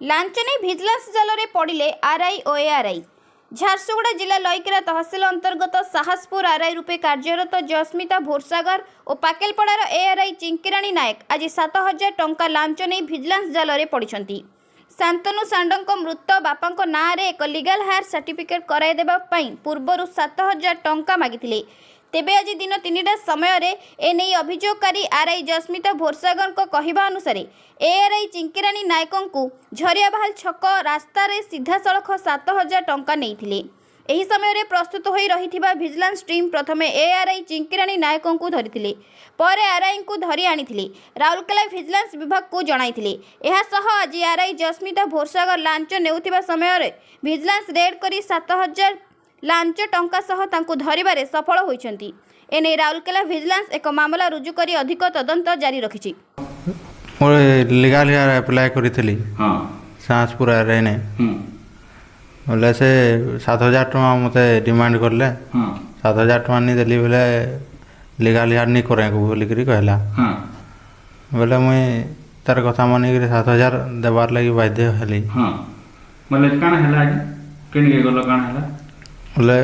Launch नहीं vigilance जाल में पड़े आरआई और एआरआई। झारसुगुड़ा जिला लईकेरा तहसिल अंतर्गत साहसपुर आरआई रूपे कार्यरत जस्मिता भोरसागर और पाकेलपड़ार एआरआई चिंकिराणी नायक आज 7,000 टंका लांच नहीं भिजिलेंस जाल में पड़ती। शांतनु सांडों मृत बापा नाँ में एक लीगल हायर सर्टिफिकेट कराइदेवा पूर्वर 7,000 टंका मागिथिले। तेबे आज दिन 3टा समय एने अभियोगकारी आरआई जस्मिता भोरसागर कहवा अनुसार एआरआई चिंकिराणी नायक को झरियाबाहाल छक रास्ता सीधा सड़क 7,000 टंका नहीं। एही समय प्रस्तुत हो रही भिजिलेंस टीम प्रथमे एआरआई चिंकिराणी नायक को धरी पर आरआई को धरी आनी राउरकेला भिजिलेंस विभाग को जणाइथिले। आज आरआई जस्मिता भोरसागर लांच नेउथिबा समय भिजिलेंस रेड करी 7,000 लांच टंका सह तांको धरिबारे सफल होइछंती। एने राउरकेला भिजिलेंस एक मामला रुजु करी अधिक तदंत जारी रखिछि। मोर लीगल हेयर अप्लाई करिथिली साहसपुर आरआई ने बोले से 7,000 टका मते डिमांड करले। 7,000 टका नहीं देली बोले लीगल हेयर नहीं करे को बोली करी कहला। बोले मुई तार कथा मानि करी 7,000 देबार लागि बाध्य हली। बोले काना हला आज केनी के गलो काना हला बोले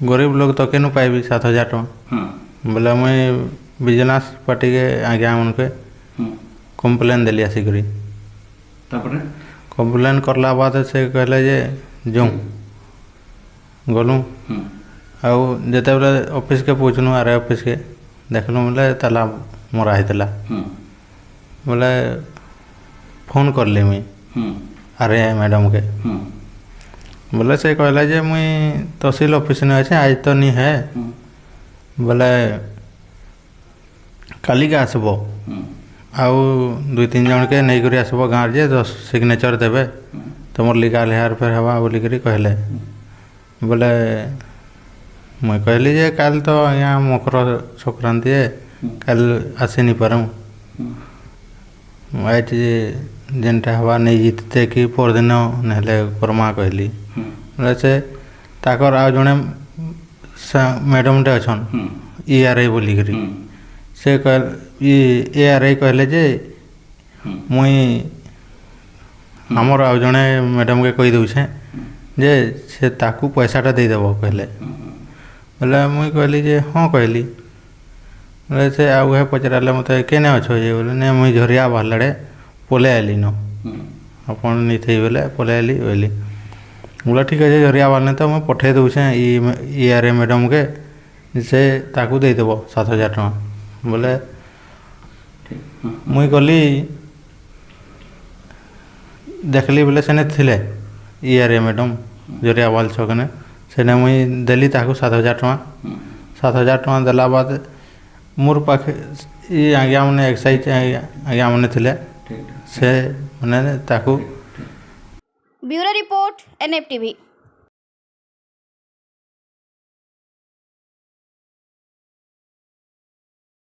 गरीब लोग तो केनु पाइबी 7,000 टका। बोले मुई बिजनेस पार्टी के आज्ञा उनके कंप्लेन देली आसी करी। तापरे कंप्लेन करला बाद से कहले जे जो गलु आउ जेते बेले ऑफिस के पूछनु आरआई ऑफिस के देखलु बोले ताला मोरा हितला। बोले फोन करली मुई आरआई मैडम के। बोले से कहला जे मुई तहसील ऑफिस में अच्छे आज तो नहीं है। बोले काली के आसबो आउ 2-3 जन के नहीं करी आसबो गाँव जे 10 सिग्नेचर देवे तुम लीगल हेयर फेर हवा बोली करी कहले। बोले मुई कहली जे काल तो यहाँ मकर संक्रांति है काल आसी नहीं पारूँ आज जेनटा हवा नहीं जीतते कि परदिन नहले करमा कहली। बोले से ताकर आ जड़े मैडमटे अच्छन एआरआई बोली करी से कह एआरआई कहले जे मुई हमर आ जड़े मैडम के कही दूचे जे से ताकू पैसाटा देदेव कहले। बोले मुई कहली जे हाँ कहली। बोले से आगे पचराले मत केने अच्छो ये बोले नहीं मुई झरिया बाहर पले आली न अपन नहीं थी बोले पले आली बोली। बोला ठीक है झरिया बाहर तो मुझे पठे दूचे एआरआई मैडम के से ताकू देदेव 7,000 टका। बोले मुई गली देखली बोले सेने थिले एआरआई मैडम जरिया बाल छकने सेने मुई देली ताकू 7,000 टका। 7,000 टका देला बाद मोर पाखे ये आज्ञा मैंने एक्साइज आज्ञा मैंने थिले से मैंने ताकू। Bureau report NF TV।